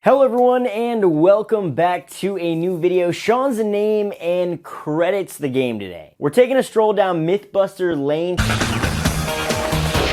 Hello everyone and welcome back to a new video. Shawn's the name and credit's the game today. We're taking a stroll down Mythbuster Lane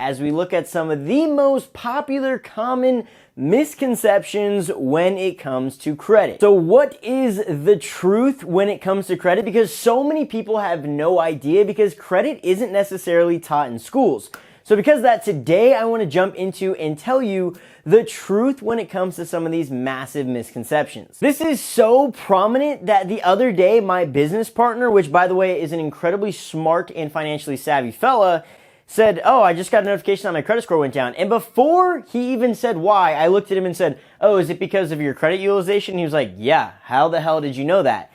as we look at some of the most popular common misconceptions when it comes to credit. So what is the truth when it comes to credit? Because so many people have no idea because credit isn't necessarily taught in schools. So because of that, today I want to jump into and tell you the truth when it comes to some of these massive misconceptions. This is so prominent that the other day my business partner, which by the way is an incredibly smart and financially savvy fella, said, "Oh, I just got a notification that my credit score went down." And before he even said why, I looked at him and said, "Oh, is it because of your credit utilization?" He was like, "Yeah, how the hell did you know that?"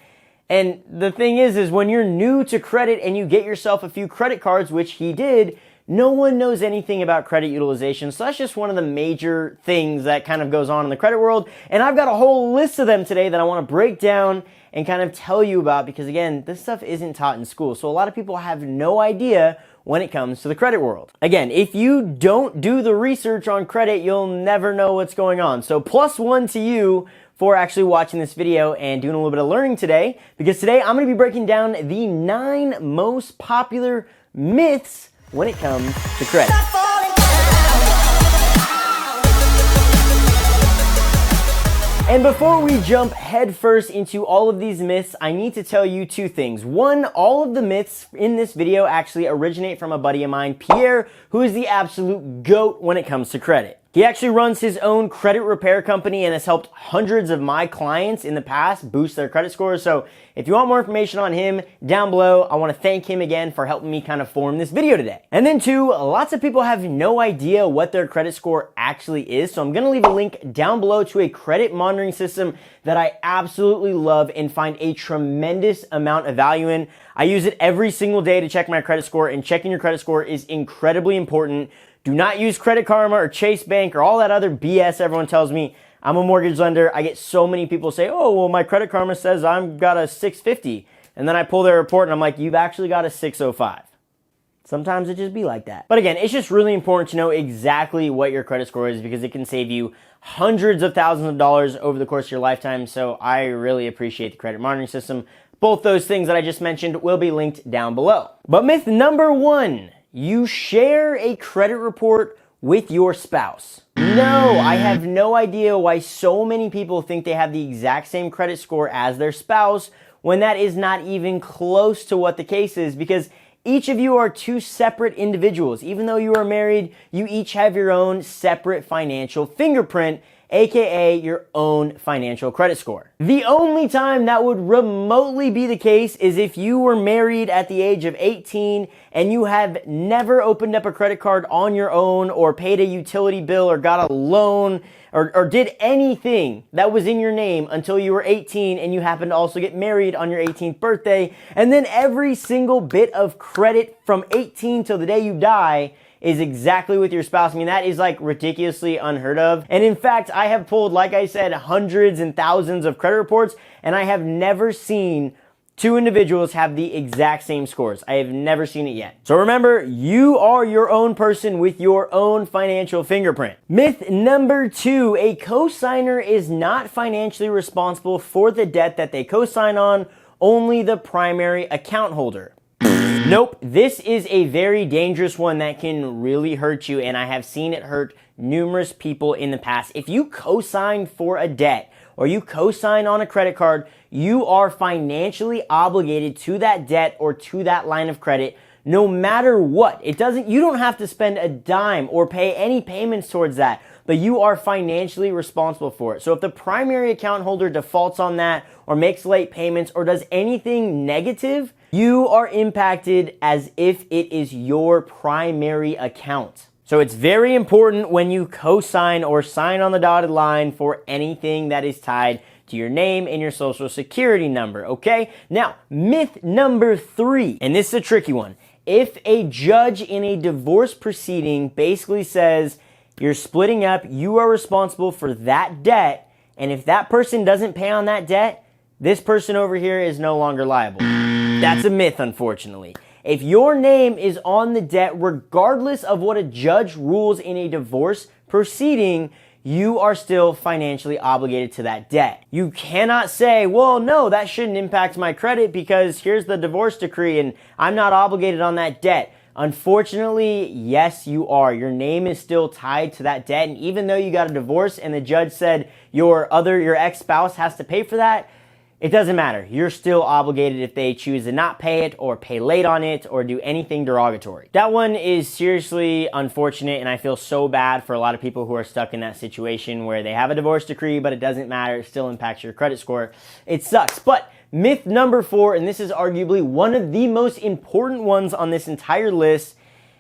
And the thing is when you're new to credit and you get yourself a few credit cards, which he did, no one knows anything about credit utilization. So that's just one of the major things that kind of goes on in the credit world. And I've got a whole list of them today that I want to break down and kind of tell you about because again, this stuff isn't taught in school. So a lot of people have no idea when it comes to the credit world. Again, if you don't do the research on credit, you'll never know what's going on. So +1 to you for actually watching this video and doing a little bit of learning today, because today I'm going to be breaking down the 9 most popular myths when it comes to credit. And before we jump headfirst into all of these myths, I need to tell you 2 things. One, all of the myths in this video actually originate from a buddy of mine, Pierre, who is the absolute GOAT when it comes to credit. He actually runs his own credit repair company and has helped hundreds of my clients in the past boost their credit scores. So if you want more information on him, down below, I want to thank him again for helping me kind of form this video today. And then 2, lots of people have no idea what their credit score actually is. So I'm going to leave a link down below to a credit monitoring system that I absolutely love and find a tremendous amount of value in. I use it every single day to check my credit score, and checking your credit score is incredibly important. Do not use Credit Karma or Chase Bank or all that other BS everyone tells me. I'm a mortgage lender. I get so many people say, "Oh, well, my Credit Karma says I've got a 650. And then I pull their report and I'm like, "You've actually got a 605. Sometimes it just be like that. But again, it's just really important to know exactly what your credit score is because it can save you hundreds of thousands of dollars over the course of your lifetime. So I really appreciate the credit monitoring system. Both those things that I just mentioned will be linked down below. But myth number 1. You share a credit report with your spouse. No, I have no idea why so many people think they have the exact same credit score as their spouse when that is not even close to what the case is, because each of you are 2 separate individuals. Even though you are married, you each have your own separate financial fingerprint, aka your own financial credit score. The only time that would remotely be the case is if you were married at the age of 18 and you have never opened up a credit card on your own or paid a utility bill or got a loan or did anything that was in your name until you were 18 and you happened to also get married on your 18th birthday, and then every single bit of credit from 18 till the day you die is exactly with your spouse. I mean, that is like ridiculously unheard of. And in fact, I have pulled, like I said, hundreds and thousands of credit reports, and I have never seen 2 individuals have the exact same scores. I have never seen it yet. So remember, you are your own person with your own financial fingerprint. Myth number 2, a cosigner is not financially responsible for the debt that they cosign on, only the primary account holder. Nope, this is a very dangerous one that can really hurt you, and I have seen it hurt numerous people in the past. If you co-sign for a debt or you co-sign on a credit card, you are financially obligated to that debt or to that line of credit no matter what. You don't have to spend a dime or pay any payments towards that, but you are financially responsible for it. So if the primary account holder defaults on that or makes late payments or does anything negative, you are impacted as if it is your primary account. So it's very important when you co-sign or sign on the dotted line for anything that is tied to your name and your social security number, okay? Now, myth number 3, and this is a tricky one. If a judge in a divorce proceeding basically says, you're splitting up, you are responsible for that debt, and if that person doesn't pay on that debt, this person over here is no longer liable. That's a myth, unfortunately. If your name is on the debt, regardless of what a judge rules in a divorce proceeding, you are still financially obligated to that debt. You cannot say, well, no, that shouldn't impact my credit because here's the divorce decree and I'm not obligated on that debt. Unfortunately, yes, you are. Your name is still tied to that debt. And even though you got a divorce and the judge said your ex-spouse has to pay for that, it doesn't matter. You're still obligated if they choose to not pay it or pay late on it or do anything derogatory. That one is seriously unfortunate, and I feel so bad for a lot of people who are stuck in that situation where they have a divorce decree, but it doesn't matter. It still impacts your credit score. It sucks. But myth number 4, and this is arguably one of the most important ones on this entire list,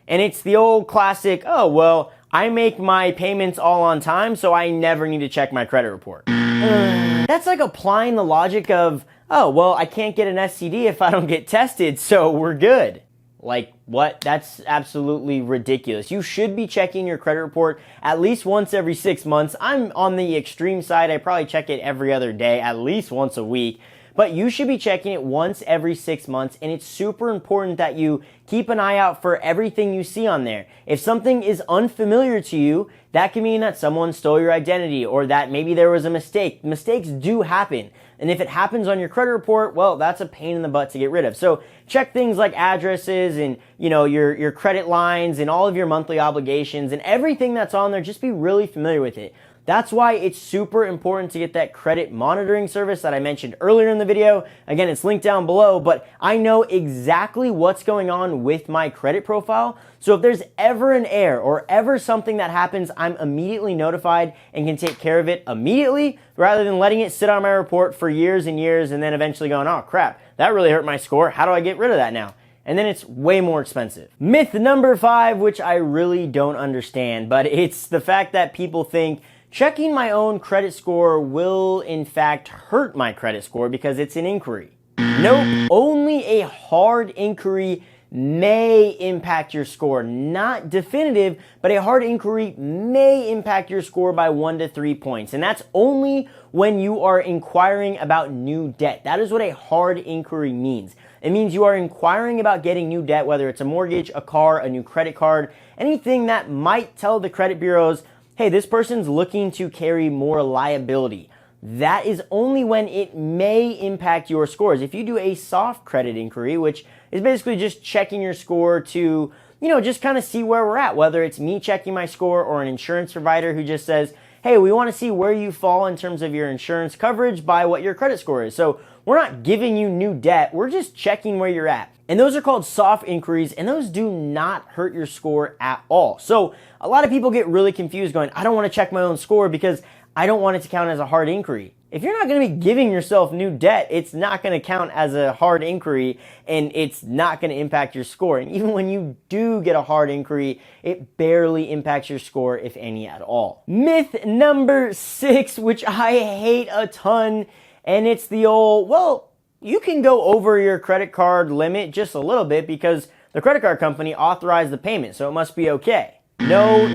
and it's the old classic, oh, well, I make my payments all on time, so I never need to check my credit report. That's like applying the logic of, oh, well, I can't get an STD if I don't get tested, so we're good. Like, what? That's absolutely ridiculous. You should be checking your credit report at least once every 6 months. I'm on the extreme side. I probably check it every other day, at least once a week. But you should be checking it once every 6 months, and it's super important that you keep an eye out for everything you see on there. If something is unfamiliar to you, that can mean that someone stole your identity or that maybe there was a mistake. Mistakes do happen. And if it happens on your credit report, well, that's a pain in the butt to get rid of. So check things like addresses and, your credit lines and all of your monthly obligations and everything that's on there. Just be really familiar with it. That's why it's super important to get that credit monitoring service that I mentioned earlier in the video. Again, it's linked down below, but I know exactly what's going on with my credit profile. So if there's ever an error or ever something that happens, I'm immediately notified and can take care of it immediately rather than letting it sit on my report for years and years and then eventually going, oh crap, that really hurt my score. How do I get rid of that now? And then it's way more expensive. Myth number 5, which I really don't understand, but it's the fact that people think checking my own credit score will in fact hurt my credit score because it's an inquiry. Nope, only a hard inquiry may impact your score. Not definitive, but a hard inquiry may impact your score by 1 to 3 points. And that's only when you are inquiring about new debt. That is what a hard inquiry means. It means you are inquiring about getting new debt, whether it's a mortgage, a car, a new credit card, anything that might tell the credit bureaus, hey, this person's looking to carry more liability. That is only when it may impact your scores. If you do a soft credit inquiry, which is basically just checking your score to, just kind of see where we're at, whether it's me checking my score or an insurance provider who just says, hey, we want to see where you fall in terms of your insurance coverage by what your credit score is. So we're not giving you new debt, we're just checking where you're at. And those are called soft inquiries, and those do not hurt your score at all. So a lot of people get really confused going, I don't want to check my own score because I don't want it to count as a hard inquiry. If you're not going to be giving yourself new debt, it's not going to count as a hard inquiry and it's not going to impact your score. And even when you do get a hard inquiry, it barely impacts your score, if any at all. Myth number 6, which I hate a ton, and it's the old, well, you can go over your credit card limit just a little bit because the credit card company authorized the payment, so it must be okay. No.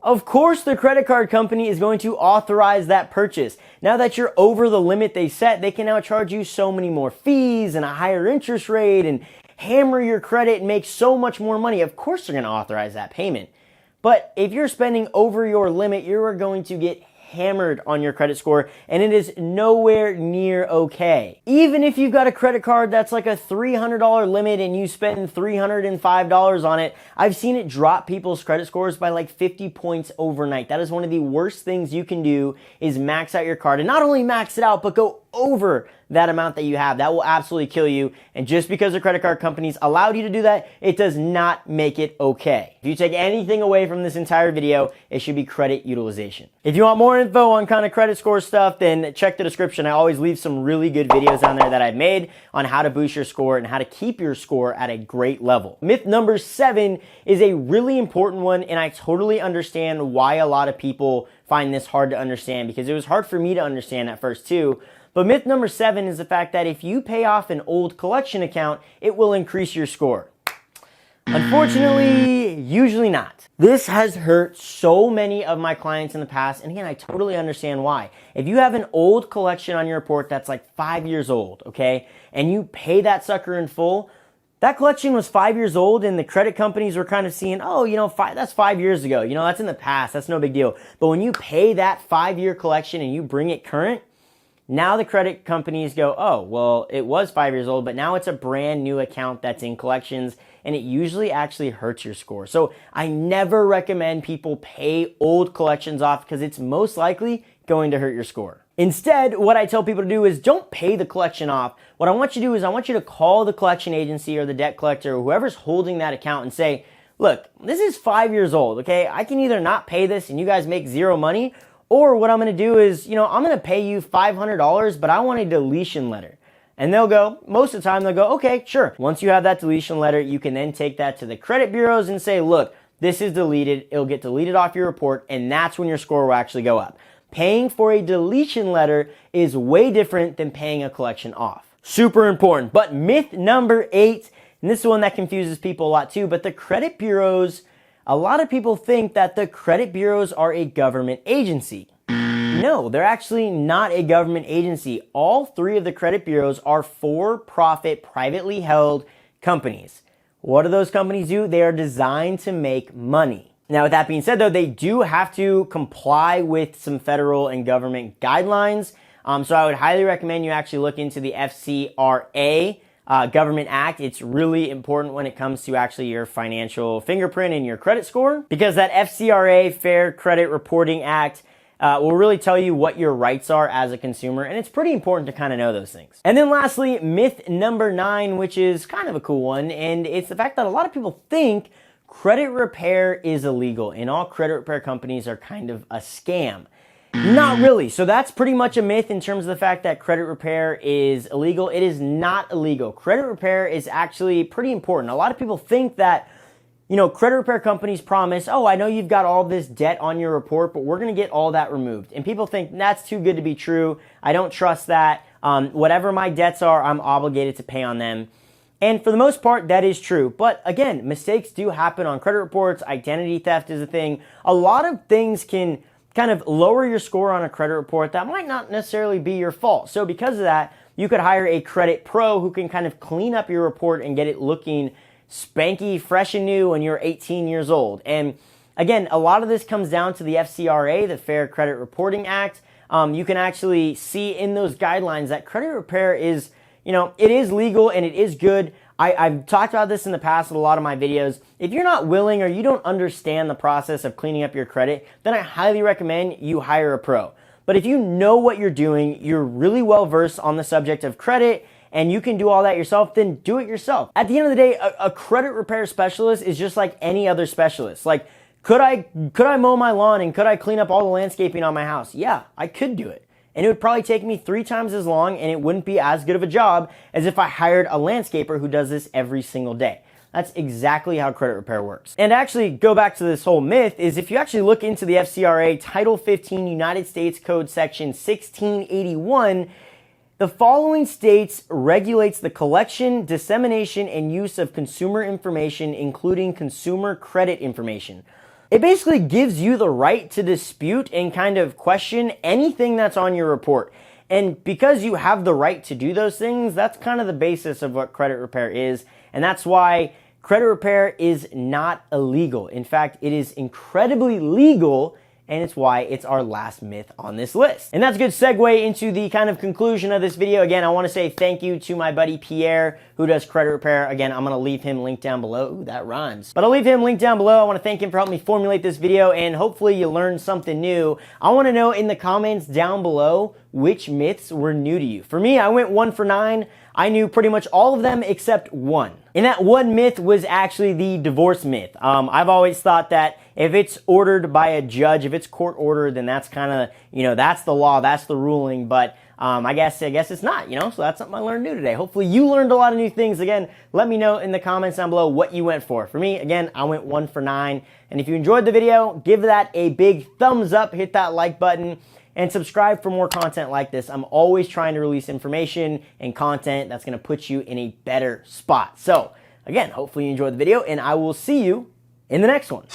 Of course the credit card company is going to authorize that purchase. Now that you're over the limit they set, they can now charge you so many more fees and a higher interest rate and hammer your credit and make so much more money. Of course they're going to authorize that payment. But if you're spending over your limit, you are going to get hammered on your credit score, and it is nowhere near okay. Even if you've got a credit card that's like a $300 limit and you spend $305 on it, I've seen it drop people's credit scores by like 50 points overnight. That is one of the worst things you can do, is max out your card. And not only max it out, but go over that amount that you have. That will absolutely kill you. And just because the credit card companies allowed you to do that, it does not make it okay. If you take anything away from this entire video, it should be credit utilization. If you want more info on kind of credit score stuff, then check the description. I always leave some really good videos on there that I've made on how to boost your score and how to keep your score at a great level. Myth number 7 is a really important one, and I totally understand why a lot of people find this hard to understand, because it was hard for me to understand at first too. But myth number 7 is the fact that if you pay off an old collection account, it will increase your score. Unfortunately, usually not. This has hurt so many of my clients in the past, and again, I totally understand why. If you have an old collection on your report that's like 5 years old, okay, and you pay that sucker in full, That collection was 5 years old, and the credit companies were kind of seeing, oh, that's 5 years ago. That's in the past. That's no big deal. But when you pay that 5-year collection and you bring it current, now the credit companies go, oh, well, it was 5 years old, but now it's a brand new account that's in collections, and it usually actually hurts your score. So I never recommend people pay old collections off because it's most likely going to hurt your score. Instead, what I tell people to do is don't pay the collection off. What I want you to do is I want you to call the collection agency or the debt collector or whoever's holding that account and say, look, this is 5 years old, okay? I can either not pay this and you guys make zero money, or what I'm gonna do is, I'm gonna pay you $500, but I want a deletion letter. And they'll go, most of the time they'll go, okay, sure. Once you have that deletion letter, you can then take that to the credit bureaus and say, look, this is deleted. It'll get deleted off your report, and that's when your score will actually go up. Paying for a deletion letter is way different than paying a collection off. Super important. But myth number 8, and this is one that confuses people a lot too, but the credit bureaus, a lot of people think that the credit bureaus are a government agency. No, they're actually not a government agency. All 3 of the credit bureaus are for-profit, privately held companies. What do those companies do? They are designed to make money. Now, with that being said, though, they do have to comply with some federal and government guidelines. So I would highly recommend you actually look into the FCRA Government Act. It's really important when it comes to actually your financial fingerprint and your credit score, because that FCRA, Fair Credit Reporting Act, will really tell you what your rights are as a consumer, and it's pretty important to kind of know those things. And then lastly, myth number 9, which is kind of a cool one, and it's the fact that a lot of people think credit repair is illegal, and all credit repair companies are kind of a scam. Not really. So that's pretty much a myth in terms of the fact that credit repair is illegal. It is not illegal. Credit repair is actually pretty important. A lot of people think that, credit repair companies promise, oh, I know you've got all this debt on your report, but we're going to get all that removed. And people think that's too good to be true. I don't trust that. Whatever my debts are, I'm obligated to pay on them. And for the most part, that is true. But again, mistakes do happen on credit reports. Identity theft is a thing. A lot of things can kind of lower your score on a credit report that might not necessarily be your fault. So because of that, you could hire a credit pro who can kind of clean up your report and get it looking spanky, fresh and new when you're 18 years old. And again, a lot of this comes down to the FCRA, the Fair Credit Reporting Act. You can actually see in those guidelines that credit repair is, it is legal and it is good. I've talked about this in the past with a lot of my videos. If you're not willing or you don't understand the process of cleaning up your credit, then I highly recommend you hire a pro. But if you know what you're doing, you're really well versed on the subject of credit, and you can do all that yourself, then do it yourself. At the end of the day, a credit repair specialist is just like any other specialist. Like, could I mow my lawn and could I clean up all the landscaping on my house? Yeah, I could do it. And it would probably take me 3 times as long, and it wouldn't be as good of a job as if I hired a landscaper who does this every single day. That's exactly how credit repair works. And actually, go back to this whole myth, is if you actually look into the FCRA Title 15 United States Code Section 1681, the following states regulates the collection, dissemination, and use of consumer information, including consumer credit information. It basically gives you the right to dispute and kind of question anything that's on your report. And because you have the right to do those things, that's kind of the basis of what credit repair is. And that's why credit repair is not illegal. In fact, it is incredibly legal, and it's why it's our last myth on this list. And that's a good segue into the kind of conclusion of this video. Again, I want to say thank you to my buddy Pierre, who does credit repair. Again, I'm going to leave him linked down below. Ooh, that rhymes. But I'll leave him linked down below. I want to thank him for helping me formulate this video, and hopefully you learned something new. I want to know in the comments down below which myths were new to you. For me, I went 1 for 9. I knew pretty much all of them except one. And that one myth was actually the divorce myth. I've always thought that if it's ordered by a judge, if it's court ordered, then that's kind of, that's the law, that's the ruling. But I guess it's not, so that's something I learned new today. Hopefully you learned a lot of new things. Again, let me know in the comments down below what you went for. For me, again, I went 1 for 9. And if you enjoyed the video, give that a big thumbs up, hit that like button, and subscribe for more content like this. I'm always trying to release information and content that's going to put you in a better spot. So again, hopefully you enjoyed the video, and I will see you in the next one.